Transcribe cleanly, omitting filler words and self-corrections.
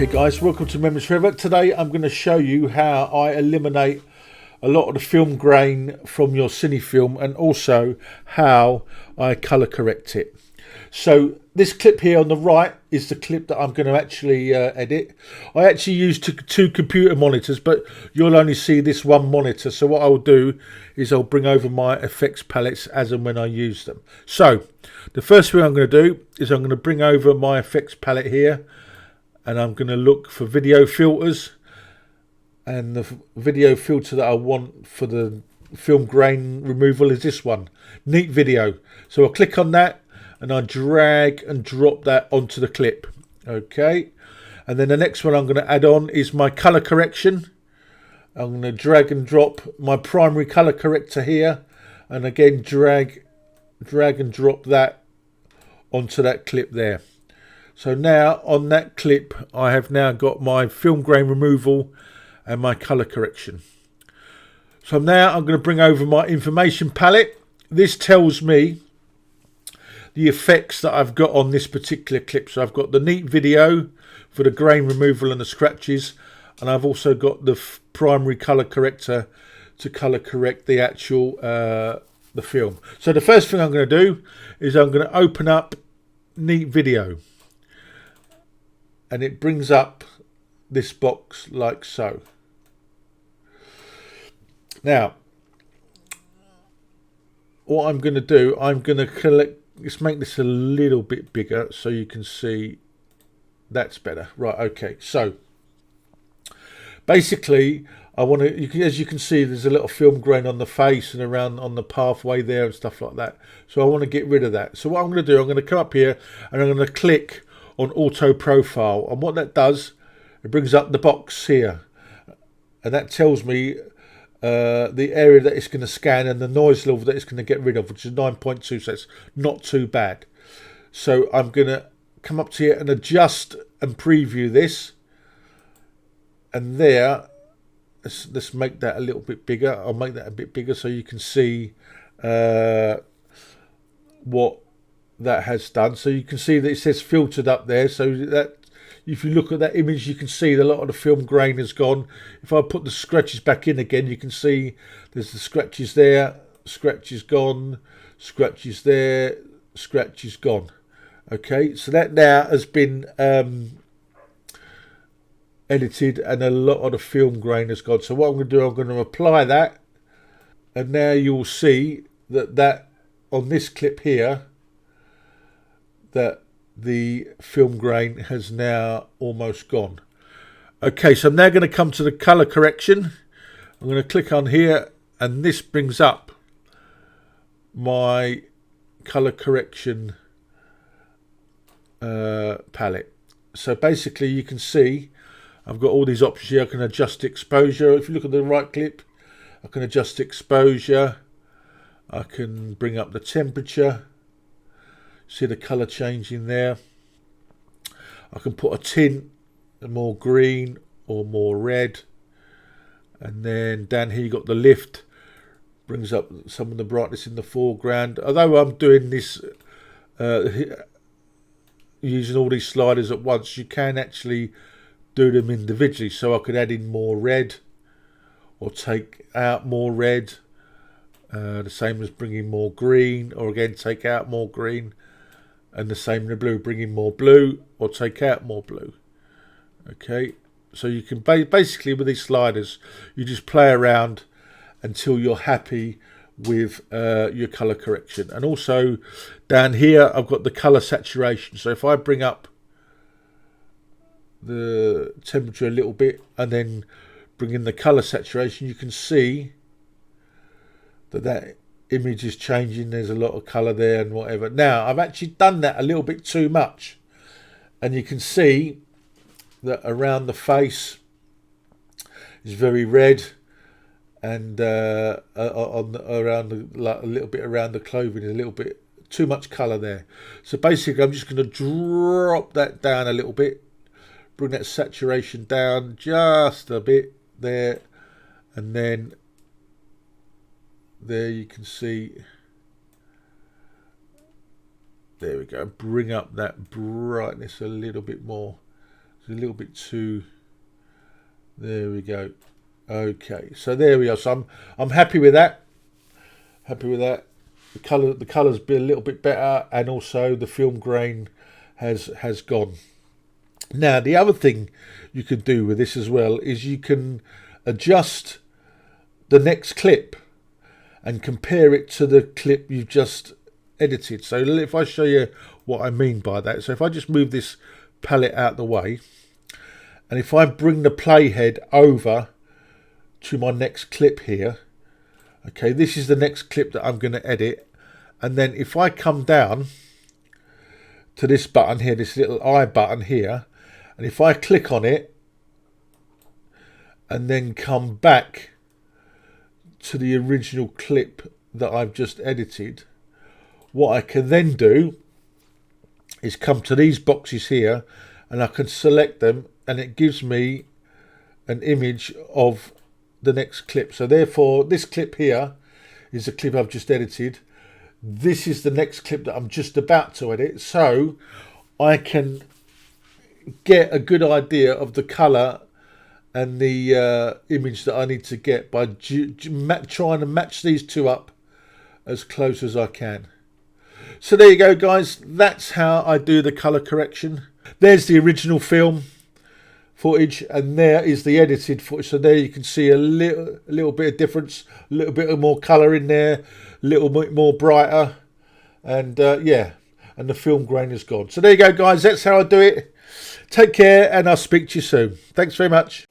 Okay guys, welcome to Memories Forever. Today I'm going to show you how I eliminate a lot of the film grain from your Cine film and also how I colour correct it. So this clip here on the right is the clip that I'm going to actually edit. I actually use two computer monitors, but you'll only see this one monitor. So what I'll do is I'll bring over my effects palettes as and when I use them. So the first thing I'm going to do is I'm going to bring over my effects palette here, and I'm going to look for video filters, and the video filter that I want for the film grain removal is this one, Neat Video. So I'll click on that and I drag and drop that onto the clip. Okay, and then the next one I'm going to add on is my color correction. I'm going to drag and drop my primary color corrector here, and again drag and drop that onto that clip there. So now on that clip I have now got my film grain removal and my colour correction. So now I'm going to bring over my information palette. This tells me the effects that I've got on this particular clip. So I've got the Neat Video for the grain removal and the scratches, and I've also got the primary colour corrector to colour correct the actual the film. So the first thing I'm going to do is I'm going to open up Neat Video, and it brings up this box like so. Now what I'm going to do, I'm going to let's make this a little bit bigger so you can see. That's better. Right, okay, so basically I want to, as you can see, there's a little film grain on the face and around on the pathway there and stuff like that. So I want to get rid of that. So what I'm going to do, I'm going to come up here and I'm going to click on auto profile, and what that does, it brings up the box here, and that tells me the area that it's going to scan and the noise level that it's going to get rid of, which is 9.2, so it's not too bad. So I'm going to come up to here and adjust and preview this, and there, let's make that a little bit bigger. I'll make that a bit bigger so you can see what that has done. So you can see that it says filtered up there, so that if you look at that image you can see that a lot of the film grain has gone. If I put the scratches back in again, you can see there's the scratches there, scratches gone, scratches there, scratches gone. Okay, so that now has been edited and a lot of the film grain has gone. So what I'm going to do, I'm going to apply that, and now you'll see that on this clip here, that the film grain has now almost gone. Okay, so I'm now going to come to the color correction. I'm going to click on here, and this brings up my color correction palette. So basically you can see I've got all these options here. I can adjust exposure. If you look at the right clip, I can adjust exposure. I can bring up the temperature. See the colour changing there. I can put a tint, more green or more red. And then down here you got the lift. Brings up some of the brightness in the foreground. Although I'm doing this using all these sliders at once, you can actually do them individually. So I could add in more red or take out more red. The same as bringing more green, or again take out more green. And the same in the blue, bring in more blue or take out more blue. Okay, so you can basically with these sliders you just play around until you're happy with your color correction. And also down here I've got the color saturation. So if I bring up the temperature a little bit and then bring in the color saturation, you can see that image is changing. There's a lot of color there and whatever. Now I've actually done that a little bit too much, and you can see that around the face is very red, and around a little bit around the clothing is a little bit too much color there. So basically I'm just going to drop that down a little bit, bring that saturation down just a bit there, and then there you can see, there we go, bring up that brightness a little bit more. It's a little bit too. There we go. Okay, so there we are. So I'm happy with that. Happy with that. The colour's been a little bit better, and also the film grain has gone. Now, the other thing you can do with this as well is you can adjust the next clip and compare it to the clip you've just edited. So if I show you what I mean by that, so if I just move this palette out the way, and if I bring the playhead over to my next clip here, okay, this is the next clip that I'm going to edit. And then if I come down to this button here, this little I button here, and if I click on it and then come back to the original clip that I've just edited, what I can then do is come to these boxes here, and I can select them, and it gives me an image of the next clip. So therefore, this clip here is the clip I've just edited. This is the next clip that I'm just about to edit. So I can get a good idea of the colour and the image that I need to get by trying to match these two up as close as I can. So there you go, guys. That's how I do the colour correction. There's the original film footage, and there is the edited footage. So there you can see a little bit of difference, a little bit of more colour in there, a little bit more brighter, and yeah, and the film grain is gone. So there you go, guys. That's how I do it. Take care, and I'll speak to you soon. Thanks very much.